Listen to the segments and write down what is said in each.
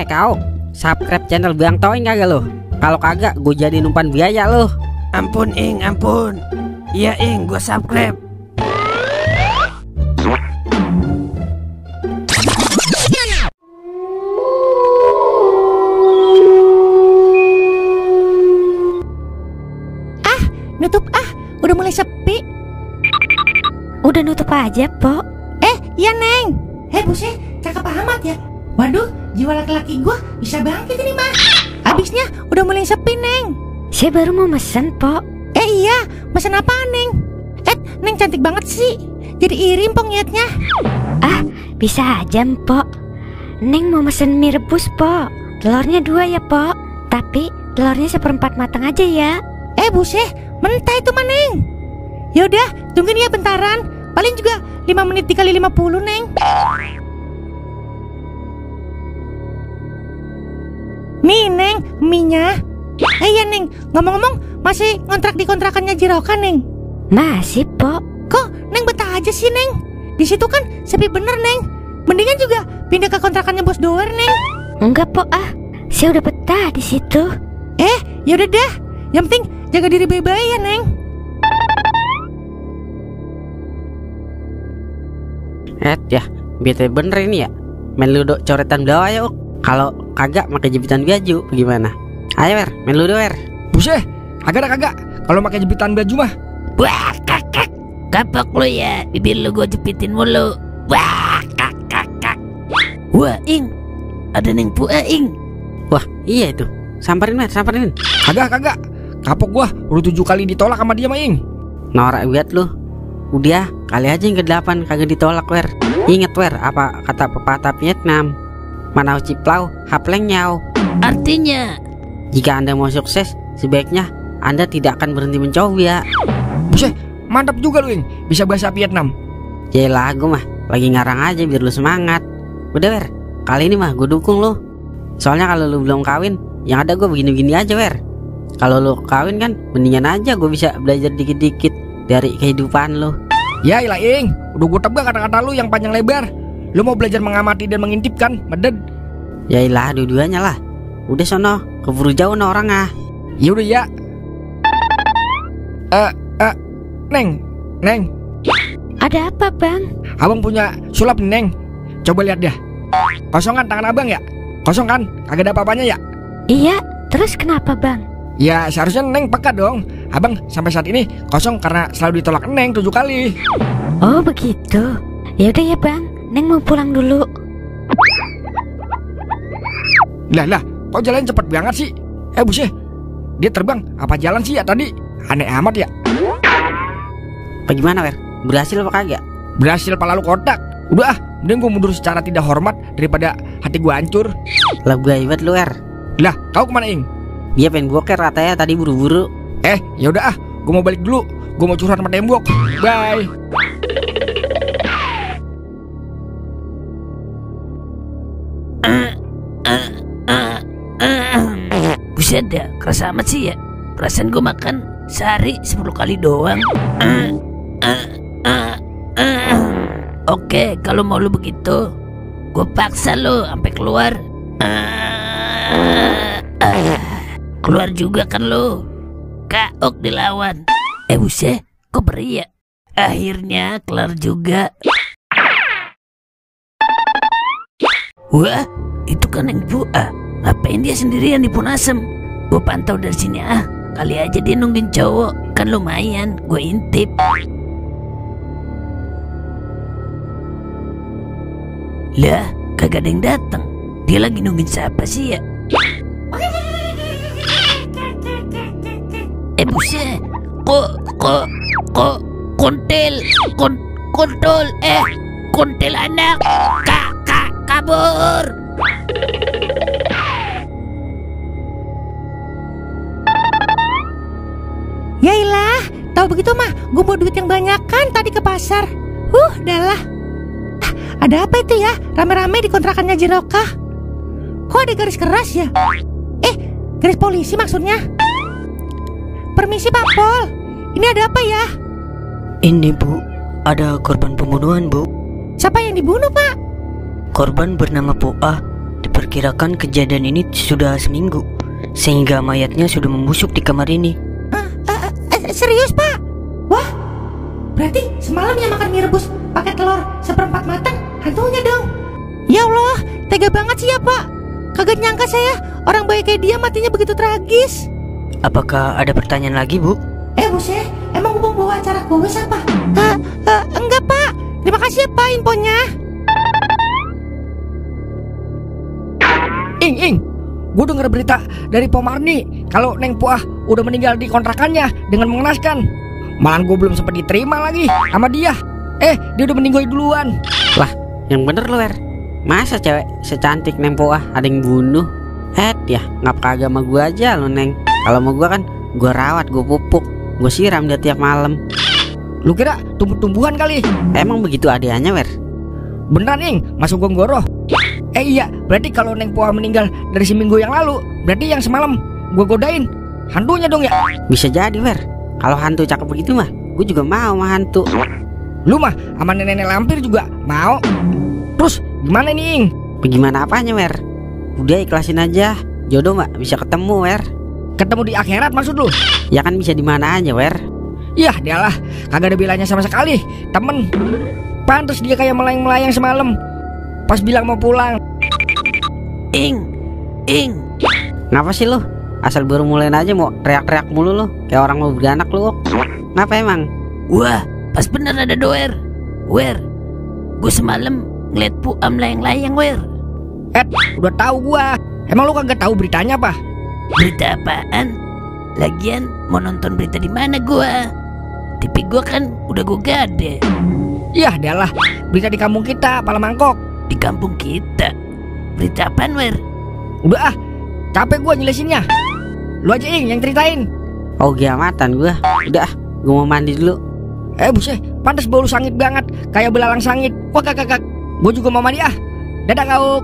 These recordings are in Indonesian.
Kau, subscribe channel Bang Toing kagak lo? Kalau kagak, gue jadi umpan biaya lo. Ampun Ing, ampun. Iya Ing, gue subscribe. Nutup udah mulai sepi. Udah nutup aja, Pok. Iya Neng. Buset, cakep amat ya. Waduh, jiwa laki-laki gua bisa bangkit ini mah. Abisnya udah mulai sepi Neng. Saya baru mau mesen, Pok. Iya, mesen apa Neng? Neng cantik banget sih. Jadi iri Pok ngeliatnya. Bisa aja, Pok. Neng mau mesen mie rebus, Pok. Telurnya 2 ya, Pok. Tapi telurnya 1/4 matang aja ya. Buset, mentah itu mah Neng. Yaudah, tungguin ya bentaran. Paling juga 5 menit dikali 50 Neng. Nih Neng, mie-nya. Iya Neng, ngomong-ngomong masih ngontrak di kontrakannya Jiroka Neng? Masih, Pok. Kok Neng betah aja sih Neng? Di situ kan sepi bener Neng. Mendingan juga pindah ke kontrakannya Bos Doer Neng. Enggak, Pok. Saya udah betah di situ. Yaudah dah. Yang penting jaga diri baik-baik ya Neng. Ya, bete bener ini ya. Main ludo coretan bawah ya, Kalau kagak pakai jepitan baju gimana? Ayo Wer, main ludo Wer. Buset, kagak. Kalau pakai jepitan baju mah. Wah, kakak. Kapok lu ya, bibir lu gue jepitin mulu. Wah, kakak. Wah, Ing. Ada Neng Pua, Ing. Wah, iya itu. Samperin Wer, samperin. Kagak. Kapok gua udah 7 kali ditolak sama dia mah Ing. Norak buat lu. Udah, kali aja yang ke-8 kagak ditolak Wer. Ingat Wer, apa kata pepatah Vietnam? Manau ciplau, hapleng nyau. Artinya, jika Anda mau sukses, sebaiknya Anda tidak akan berhenti mencoba. Buset, mantap juga lu Ing, bisa bahasa Vietnam. Yaelah, gue mah lagi ngarang aja biar lu semangat. Udah Wer, kali ini mah gue dukung lu. Soalnya kalau lu belum kawin, yang ada gue begini-begini aja Wer. Kalau lu kawin kan, mendingan aja gue bisa belajar dikit-dikit dari kehidupan lu. Ya ilah Ing, udah gue tebak kata-kata lu yang panjang lebar. Lu mau belajar mengamati dan mengintip kan, meded. Yaelah, dua-duanya lah. Udah sono, keburu jauh no orang Ya udah ya. Neng. Ada apa, Bang? Abang punya sulap nih, Neng. Coba lihat dah. Kosong kan tangan abang ya? Kosong kan? Kagak ada apa-apanya ya? Iya, terus kenapa, Bang? Ya seharusnya Neng peka dong. Abang sampai saat ini kosong karena selalu ditolak Neng 7 kali. Oh begitu. Ya udah ya Bang, Neng mau pulang dulu. Lah, kok jalan cepet banget sih? Buset, dia terbang apa jalan sih ya tadi? Aneh amat ya. Bagaimana Wer? Berhasil apa kagak? Berhasil pala lu kotak. Udah mending gue mundur secara tidak hormat daripada hati gue hancur. Lah gue ibet lu Wer. Lah, kau kemana Ing? Dia pengen boker katanya tadi buru-buru. Ya udah gue mau balik dulu. Gue mau curhat sama tembok. Bye. Buset dah, kerasa amat sih ya. Perasaan gue makan sehari 10 kali doang. Oke, kalau mau lu begitu, gue paksa lu sampai keluar. Keluar juga kan lu. Kaok dilawan. Buset, kok beri ya? Akhirnya kelar juga. Wah, itu kan Neng Pua. Ngapain dia sendirian di Punasem? Gue pantau dari sini kali aja dia nungguin cowok. Kan lumayan, gue intip. Lah, kagak ada yang datang. Dia lagi nungguin siapa sih ya? Buset, kok kontol kontel anak kabur. Yailah, tahu begitu mah gue bawa duit yang banyak kan tadi ke pasar. Dah lah. Ada apa itu ya? Rame-rame di kontrakannya Jiroka. Kok ada garis keras ya? Garis polisi maksudnya. Permisi Pak Pol, ini ada apa ya? Ini Bu, ada korban pembunuhan Bu. Siapa yang dibunuh Pak? Korban bernama Pua Kuperkirakan kejadian ini sudah seminggu, sehingga mayatnya sudah membusuk di kamar ini. Serius Pak? Wah, berarti semalam yang makan mie rebus pakai telur seperempat matang hantunya dong. Ya Allah, tega banget sih ya Pak. Kagak nyangka saya orang baik kayak dia matinya begitu tragis. Apakah ada pertanyaan lagi, Bu? Buse, emang mau bawa acara kuis apa? Enggak Pak, terima kasih ya Pak infonya. Ing, gue denger berita dari Pomarni kalau Neng Puah udah meninggal di kontrakannya dengan mengenaskan. Malah gue belum sempat diterima lagi sama dia. Dia udah meninggal duluan. Lah, yang bener lu, Wer. Masa cewek secantik Neng Puah ada yang bunuh? Ya, ngap kagak sama gua aja lu, Neng. Kalau mau gua kan gua rawat, gua pupuk, gua siram dia tiap malam. Lu kira tumbuh-tumbuhan kali? Emang begitu adanya, Wer? Beneran, Ing, masuk gonggoroh. Iya, berarti kalau Neng Puah meninggal dari seminggu yang lalu, berarti yang semalam gua godain hantunya dong ya? Bisa jadi, Wer. Kalau hantu cakep begitu mah, gua juga mau sama hantu. Lu mah sama nenek-nenek lampir juga mau. Terus gimana nih, Ing? Bagaimana apanya, Wer? Udah ikhlasin aja. Jodoh mah bisa ketemu, Wer. Ketemu di akhirat maksud lu? Ya kan bisa di mana aja, Wer. Yah, dialah, kagak ada bilanya sama sekali. Temen. Pantes dia kayak melayang-melayang semalam pas bilang mau pulang. Ing. Ngapa sih lu? Asal baru mulai aja mau teriak-teriak mulu lu, kayak orang mau beranak lu. Ngapa emang? Wah, pas bener ada doer. Wer, gue semalam ngeliat Puam layang-layang, Wer. Udah tahu gua. Emang lu kagak tahu beritanya apa? Berita apaan? Lagian mau nonton berita di mana gua? TV gua kan udah gua gade. Yah, dialah, berita di kampung kita, Palamangkok. Di kampung kita. Berita apaan, Wer? Udah capek gua jelasinnya. Lu aja, Ing, yang ceritain. Oh, giamatan gua. Udah, gua mau mandi dulu. Buset, pantas bau lu sangit banget, kayak belalang sangit. Wah, kakak. Gua juga mau mandi ah. Dadah kau.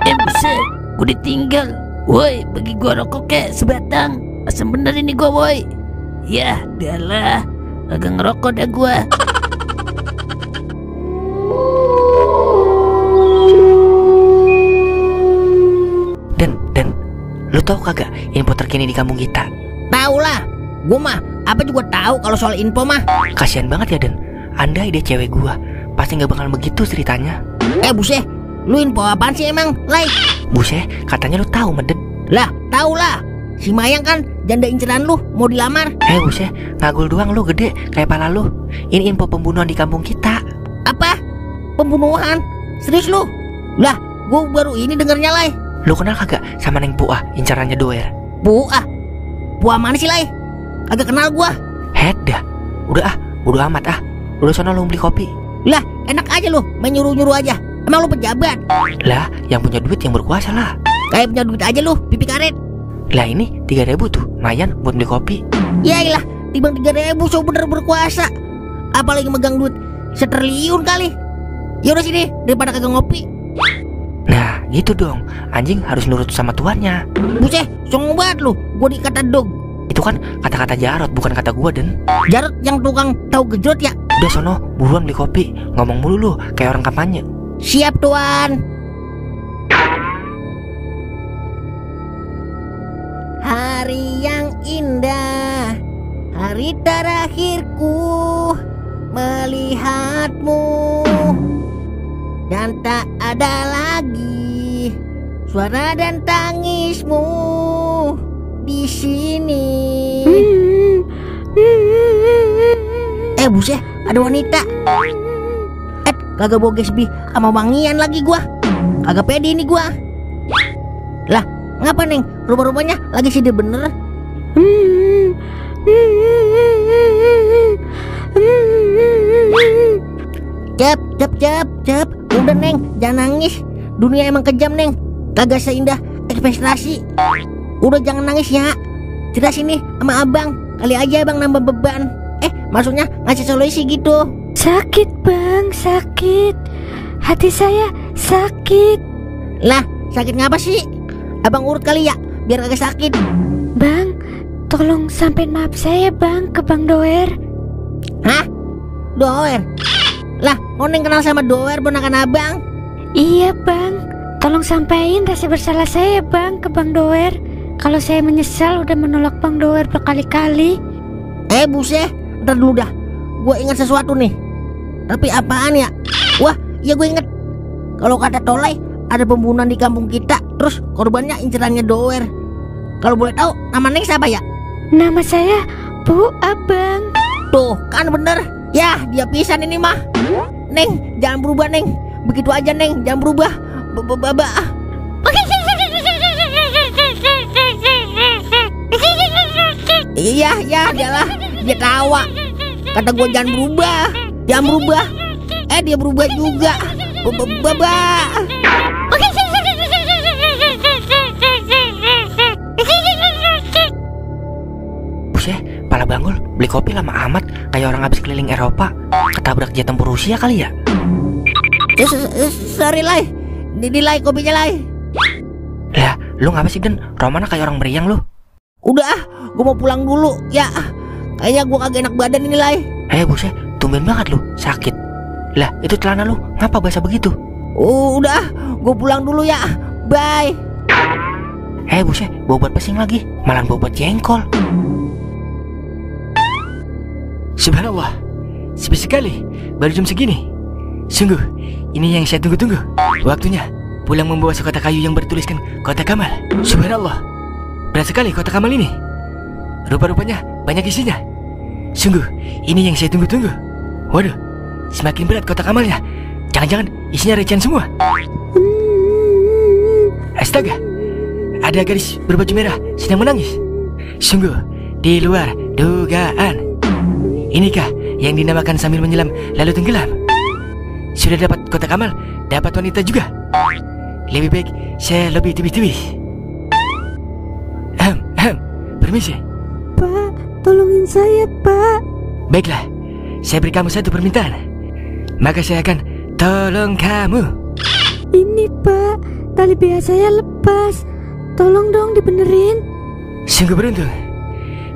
Buset, gua ditinggal. Woi, bagi gua rokok kek sebatang. Asam bener ini gua, woi. Yah, dalah. Agak ngerokok dah gua. Dan lu tahu kagak info terkini di kampung kita? Tahu lah, gua mah apa juga tahu kalau soal info mah. Kasian banget ya, Den. Andai dia cewek gua, pasti nggak bakal begitu ceritanya. Buse, lu info apaan sih emang, Lai? Buse, katanya lu tahu, Meden. Lah, tahu lah. Si Mayang kan janda inceran lu mau dilamar. Buse, ngagul doang lu gede kayak pala lu. Ini info pembunuhan di kampung kita. Apa? Pembunuhan? Serius lu? Lah, gua baru ini dengernya, Lai. Lu kenal kagak sama Neng Puah, incarannya doer? Puah? Puah mana sih, Lai? Agak kenal gua. Dah. Udah amat ah. Udah sono lu beli kopi. Lah, enak aja lu, main nyuruh-nyuruh aja. Emang lu pejabat? Lah, yang punya duit yang berkuasa lah. Kayak punya duit aja lu, pipi karet. Lah ini 3.000 tuh, lumayan buat beli kopi. Yailah, timbang 3.000 so bener berkuasa. Apalagi megang duit 1 triliun kali. Yaudah sini, daripada kagak ngopi. Nah, gitu dong. Anjing harus nurut sama tuannya. Buset, songong banget lu. Gua dikata dog. Itu kan kata-kata Jarot, bukan kata gua, Den. Jarot yang tukang tahu gejrot ya? Udah sono, buruan beli kopi. Ngomong mulu lu, kayak orang kampanye. Siap, Tuan. Hari yang indah, hari terakhirku melihatmu, dan tak ada lagi suara dan tangismu di sini. Buset, ada wanita. Kagak bawa gesbi sama wangian lagi gua. Kagak pede ini gua. Lah, ngapa Neng? Rupa-rupanya lagi sih bener. Cep. Udah Neng, jangan nangis. Dunia emang kejam Neng. Kagak seindah ekspektasi. Udah jangan nangis ya. Cerita sini sama abang. Kali aja abang nambah beban. Maksudnya ngasih solusi gitu. Sakit bang, sakit. Hati saya sakit. Lah, sakit ngapa sih? Abang urut kali ya, biar agak sakit. Bang, tolong sampein maaf saya bang ke Bang Doer. Hah? Doer? Lah, Neng kenal sama Doer ponakan abang? Iya bang. Tolong sampaikan rasa bersalah saya Bang ke Bang Doer. Kalau saya menyesal udah menolak Bang Doer berkali-kali. Buset, ntar dulu dah. Gue ingat sesuatu nih. Tapi apaan ya? Wah, iya gue inget. Kalau kata Tolai, ada pembunuhan di kampung kita. Terus korbannya incerannya Doer. Kalau boleh tahu, nama Neng siapa ya? Nama saya Bu Abang. Tuh, kan bener. Ya, dia pisan ini mah. Neng, jangan berubah Neng. Begitu aja Neng, jangan berubah. Baba. Iya, dialah. Dia tawa. Kata gue jangan berubah. Jangan berubah. Dia berubah juga. Baba. Buset, pala Bangul beli kopi lama amat, kayak orang habis keliling Eropa. Ketabrak jet tempur Rusia kali ya? Sorry Lai. Dilai kopinya Lai. Lah, lu ngapa sih Den? Romana kayak orang meriang lu. Udah, gue mau pulang dulu. Ya, kayaknya gue kagak enak badan ini Lai. Buset, tumben banget lu, sakit. Lah, itu celana lu, ngapa basah begitu? Udah, gue pulang dulu ya. Bye. Buset, bobot pesing lagi, malah bobot jengkol. Subhanallah, sepi sekali, baru jam segini. Sungguh, ini yang saya tunggu-tunggu. Waktunya pulang membawa sekotak kayu yang bertuliskan Kotak Kamal. Subhanallah, berat sekali kotak Kamal ini. Rupa-rupanya banyak isinya. Sungguh, ini yang saya tunggu-tunggu. Waduh, semakin berat kotak Kamalnya. Jangan-jangan isinya recehan semua. Astaga, ada gadis berbaju merah sedang menangis. Sungguh, di luar dugaan. Inikah yang dinamakan sambil menyelam lalu tenggelam? Sudah dapat kotak amal, dapat wanita juga. Lebih baik saya lebih tibis-tibis. Permisi. Pak, tolongin saya Pak. Baiklah, saya beri kamu satu permintaan. Maka saya akan tolong kamu. Ini Pak, tali BH saya lepas. Tolong dong dibenerin. Sungguh beruntung.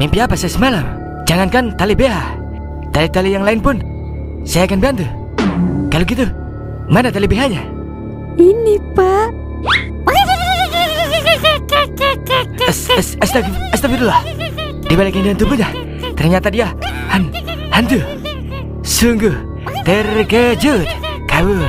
Mimpi apa saya semalam? Jangankan tali BH, tali-tali yang lain pun saya akan bantu. Kalau gitu, mana tali BH-nya? Ini Pak. Astagfirullah. Di balik keindahan tubuhnya, ternyata dia hantu. Sungguh terkejut. Kabur.